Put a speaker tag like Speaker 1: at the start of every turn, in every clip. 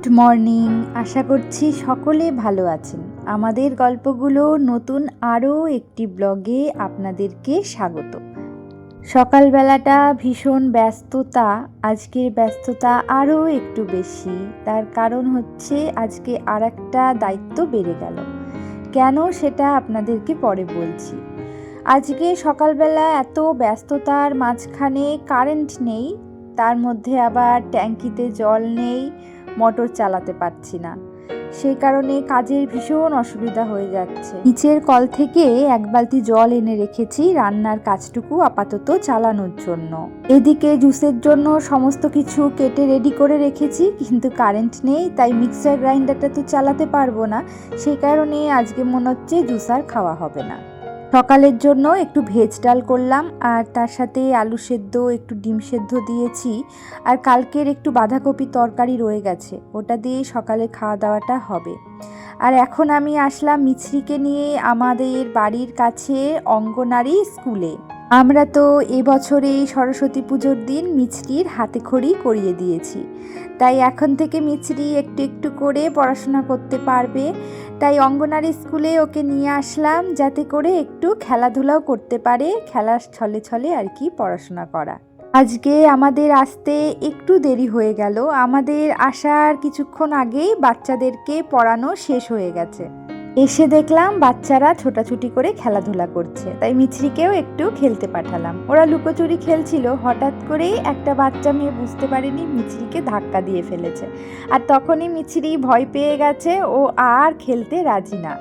Speaker 1: Good morning. আশা করছি সকলে ভালো আছেন। আমাদের গল্পগুলো নতুন আরও একটি ব্লগে আপনাদেরকে স্বাগত। সকালবেলাটা ভীষণ ব্যস্ততা, আজকের ব্যস্ততা আরও একটু বেশি। তার কারণ হচ্ছে আজকে আর একটা দায়িত্ব বেড়ে গেল। কেন সেটা আপনাদেরকে পরে বলছি। আজকে সকালবেলা এত ব্যস্ততার মাঝখানে কারেন্ট নেই, তার মধ্যে আবার ট্যাঙ্কিতে জল নেই, মোটর চালাতে পারছি না। সেই কারণে কাজের ভীষণ অসুবিধা হয়ে যাচ্ছে। নিচের কল থেকে এক বালতি জল এনে রেখেছি রান্নার কাজটুকু আপাতত চালানোর জন্য। এদিকে জুসের জন্য সমস্ত কিছু কেটে রেডি করে রেখেছি, কিন্তু কারেন্ট নেই, তাই মিক্সার গ্রাইন্ডারটা তো চালাতে পারবো না। সেই কারণে আজকে মনে হচ্ছে জুস আর খাওয়া হবে না। সকালের জন্য একটু ভেজ ডাল করলাম, আর তার সাথে আলু সেদ্ধ, একটু ডিম সেদ্ধ দিয়েছি। আর কালকের একটু বাঁধাকপি তরকারি রয়ে গেছে, ওটা দিয়ে সকালে খাওয়া দাওয়াটা হবে। আর এখন আমি আসলাম মিছরিকে নিয়ে আমাদের বাড়ির কাছে অঙ্গনারী স্কুলে। আমরা তো এবছরে সরস্বতী পুজোর দিন মিছরির হাতে খড়ি করিয়ে দিয়েছি, তাই এখন থেকে মিছরি একটু একটু করে পড়াশোনা করতে পারবে। তাই অঙ্গনারী স্কুলে ওকে নিয়ে আসলাম, যাতে করে একটু খেলাধুলাও করতে পারে, খেলার ছলে ছলে আর কি পড়াশোনা করা। আজকে আমাদের আসতে একটু দেরি হয়ে গেল। আমাদের আসার কিছুক্ষণ আগেই বাচ্চাদেরকে পড়ানো শেষ হয়ে গেছে। এসে দেখলাম বাচ্চারা ছোটাছুটি করে খেলাধুলা করছে, তাই মিছরিকেও একটু খেলতে পাঠালাম। ওরা লুকোচুরি খেলছিল, হঠাৎ করেই একটা বাচ্চা মেয়ে বুঝতে পারেনি মিছরিকে ধাক্কা দিয়ে ফেলেছে। আর তখনই মিছরি ভয় পেয়ে গেছে, ও আর খেলতে রাজি না।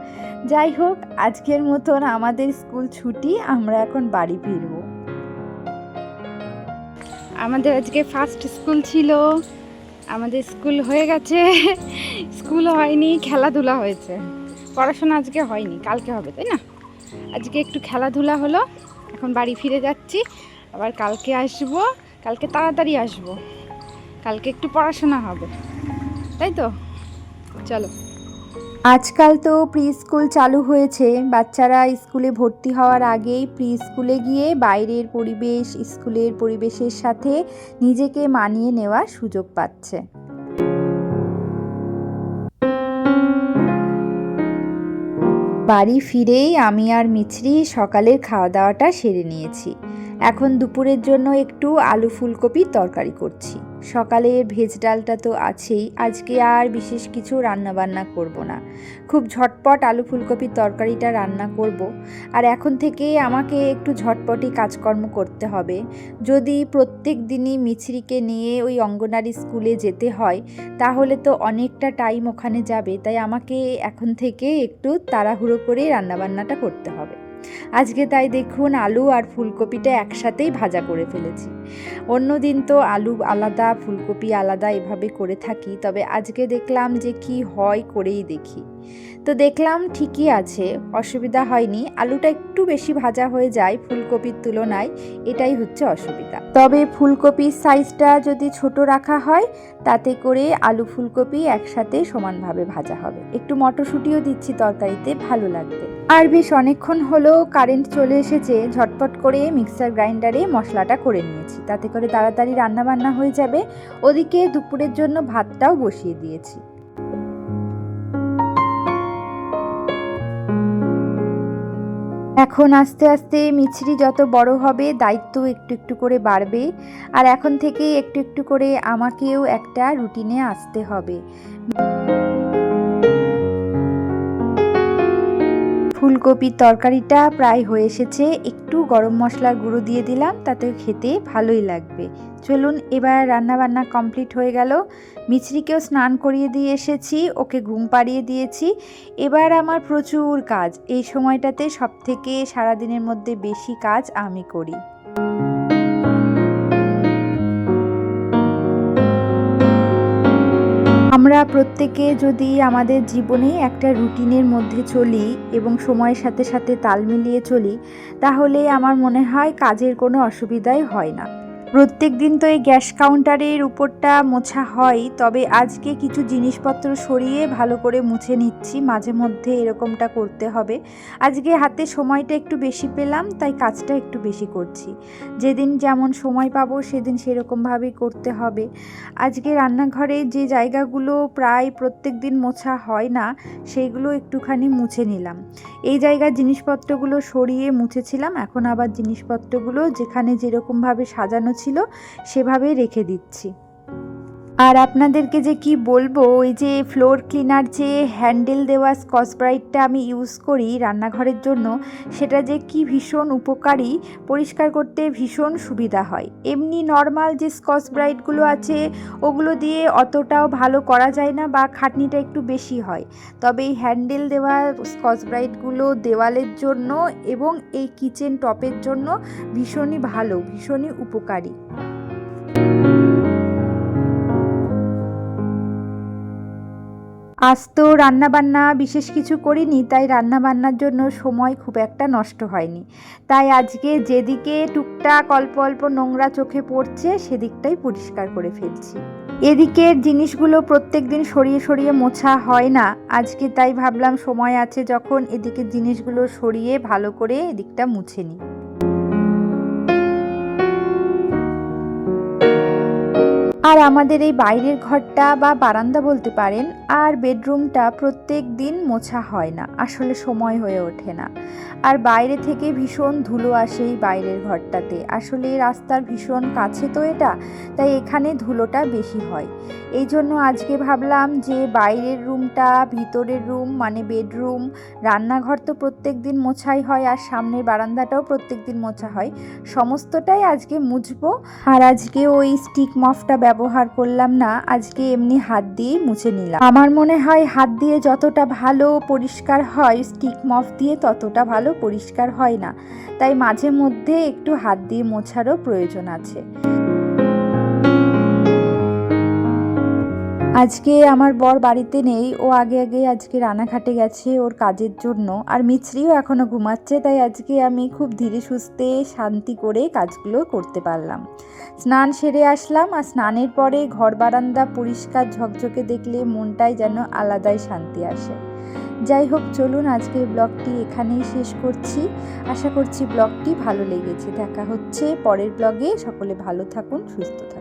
Speaker 1: যাই হোক, আজকের মতন আমাদের স্কুল ছুটি, আমরা এখন বাড়ি ফিরবো। আমাদের আজকে ফার্স্ট স্কুল ছিল, আমাদের স্কুল হয়ে গেছে। স্কুল হয়নি, খেলাধুলা হয়েছে। পড়াশোনা আজকে হয়নি, কালকে হবে, তাই না? আজকে একটু খেলাধুলা হলো। এখন বাড়ি ফিরে যাচ্ছি, আবার কালকে আসবো। কালকে তাড়াতাড়ি আসবো, কালকে একটু পড়াশোনা হবে, তাই তো? চলো। আজকাল তো প্রি স্কুল চালু হয়েছে। বাচ্চারা স্কুলে ভর্তি হওয়ার আগেই প্রি স্কুলে গিয়ে বাইরের পরিবেশ, স্কুলের পরিবেশের সাথে নিজেকে মানিয়ে নেওয়ার সুযোগ পাচ্ছে। বাড়ি ফিরেই আমি আর মিছরি সকালের খাওয়া দাওয়াটা সেরে নিয়েছি। এখন দুপুরের জন্য একটু আলু ফুলকপির তরকারি করছি। সকালের ভেজ ডালটা তো আছেই, আজকে আর বিশেষ কিছু রান্না বান্না করব না। খুব ঝটপট আলু ফুলকপির তরকারিটা রান্না করব। আর এখন থেকে আমাকে একটু ঝটপটই কাজকর্ম করতে হবে। যদি প্রত্যেক দিনই মিছরিকে নিয়ে ওই অঙ্গনারী স্কুলে যেতে হয়, তাহলে তো অনেকটা টাইম ওখানে যাবে। তাই আমাকে এখন থেকে একটু তাড়াহুড়ো করে রান্নাবান্নাটা করতে হবে। আজকে তাই দেখুন আলু আর ফুলকপিটা একসাথেই ভাজা করে ফেলেছি। অন্য দিন তো আলু আলাদা ফুলকপি আলাদা এভাবে করে থাকি, তবে আজকে দেখলাম যে কি হয় করেই দেখি। তো দেখলাম ঠিকই আছে, অসুবিধা হয়নি। আলুটা একটু বেশি ভাজা হয়ে যায় ফুলকপির তুলনায়, এটাই হচ্ছে অসুবিধা। তবে ফুলকপির সাইজটা যদি ছোট রাখা হয়, তাতে করে আলু ফুলকপি একসাথে সমানভাবে ভাজা হবে। একটু মটরশুঁটিও দিচ্ছি তরকারিতে, ভালো লাগবে। আর বেশ অনেকক্ষণ হলো কারেন্ট চলে এসেছে, ঝটপট করে মিক্সার গ্রাইন্ডারে মশলাটা করে নিয়েছি, তাতে করে তাড়াতাড়ি রান্না বান্না হয়ে যাবে। ওদিকে দুপুরের জন্য ভাতটাও বসিয়ে দিয়েছি। এখন আস্তে আস্তে মিছরি যত বড় হবে, দায়িত্ব একটু একটু করে বাড়বে। আর এখন থেকে একটু একটু করে আমাকেও একটা রুটিনে আসতে হবে। ফুলকপির তরকারিটা প্রায় হয়ে এসেছে, একটু গরম মশলার গুঁড়ো দিয়ে দিলাম, তাতে খেতে ভালোই লাগবে। চলুন, এবার রান্না বান্না কমপ্লিট হয়ে গেল। মিছরিকেও স্নান করিয়ে দিয়ে এসেছি, ওকে ঘুম পাড়িয়ে দিয়েছি। এবার আমার প্রচুর কাজ, এই সময়টাতে সবথেকে সারাদিনের মধ্যে বেশি কাজ আমি করি। আমরা প্রত্যেকে যদি আমাদের জীবনে একটা রুটিনের মধ্যে চলি এবং সময়ের সাথে সাথে তাল মিলিয়ে চলি, তাহলে আমার মনে হয় কাজের কোনো অসুবিধাই হয় না। প্রত্যেক দিন তো এই গ্যাস কাউন্টারের উপরটা মোছা হয়, তবে আজকে কিছু জিনিসপত্র সরিয়ে ভালো করে মুছে নিচ্ছি। মাঝে মধ্যে এরকমটা করতে হবে। আজকে হাতে সময়টা একটু বেশি পেলাম, তাই কাজটা একটু বেশি করছি। যেদিন যেমন সময় পাবো সেদিন সেরকমভাবেই করতে হবে। আজকে রান্নাঘরে যে জায়গাগুলো প্রায় প্রত্যেক দিন মোছা হয় না, সেইগুলো একটুখানি মুছে নিলাম। এই জায়গার জিনিসপত্রগুলো সরিয়ে মুছেছিলাম, এখন আবার জিনিসপত্রগুলো যেখানে যেরকমভাবে সাজানো ছিল সেভাবেই রেখে দিচ্ছি। আর আপনাদেরকে যে কি বলবো, ওই যে ফ্লোর ক্লিনার যে হ্যান্ডেল দেওয়া স্কচ ব্রাইটটা আমি ইউজ করি রান্নাঘরের জন্য, সেটা যে কি ভীষণ উপকারী, পরিষ্কার করতে ভীষণ সুবিধা হয়। এমনি নর্মাল যে স্কচ ব্রাইটগুলো আছে ওগুলো দিয়ে অতটাও ভালো করা যায় না বা খাটনিটা একটু বেশি হয়, তবে এই হ্যান্ডেল দেওয়া স্কচ ব্রাইটগুলো দেওয়ালের জন্য এবং এই কিচেন টপের জন্য ভীষণই ভালো, ভীষণই উপকারী। আজ তো রান্নাবান্না বিশেষ কিছু করিনি, তাই রান্নাবান্নার জন্য সময় খুব একটা নষ্ট হয়নি। তাই আজকে যেদিকে টুকটাক অল্প অল্প নোংরা চোখে পড়ছে সেদিকটাই পরিষ্কার করে ফেলছি। এদিকের জিনিসগুলো প্রত্যেক দিন সরিয়ে সরিয়ে মোছা হয় না, আজকে তাই ভাবলাম সময় আছে যখন এদিকের জিনিসগুলো সরিয়ে ভালো করে এদিকটা মুছে নিই। আর আমাদের এই বাইরের ঘরটা বা বারান্দা বলতে পারেন আর বেডরুমটা প্রত্যেক দিন মোছা হয় না, আসলে সময় হয়ে ওঠে না। আর বাইরে থেকে ভীষণ ধুলো আসে এই বাইরের ঘরটাতে, আসলে রাস্তার ভীষণ কাছে তো এটা, তাই এখানে ধুলোটা বেশি হয়। এই জন্য আজকে ভাবলাম যে বাইরের রুমটা, ভিতরের রুম মানে বেডরুম, রান্নাঘর তো প্রত্যেক দিন মোছাই হয় আর সামনের বারান্দাটাও প্রত্যেক দিন মোছা হয়, সমস্তটাই আজকে মুছবো। আর আজকে ওই স্টিক মপটা ব্যবহার করলাম না, আজকে এমনি হাত দিয়েই মুছে নিলাম। আমার মনে হয় হাত দিয়ে যতটা ভালো পরিষ্কার হয় স্টিক মপ দিয়ে ততটা ভালো পরিষ্কার হয় না, তাই মাঝে মধ্যে একটু হাত দিয়ে মোছারও প্রয়োজন আছে। আজকে আমার বর বাড়িতে নেই, ও আগে আজকে রানাঘাটে গেছে ওর কাজের জন্য, আর মিছরিও এখনও ঘুমাচ্ছে, তাই আজকে আমি খুব ধীরে সুস্থে শান্তি করে কাজগুলো করতে পারলাম। স্নান সেরে আসলাম, আর স্নানের পরে ঘর বারান্দা পরিষ্কার ঝকঝকে দেখলে মনটাই যেন আলাদাই শান্তি আসে। যাই হোক, চলুন আজকের ব্লগটি এখানেই শেষ করছি। আশা করছি ব্লগটি ভালো লেগেছে। দেখা হচ্ছে পরের ব্লগে। সকলে ভালো থাকুন, সুস্থ থাকুন।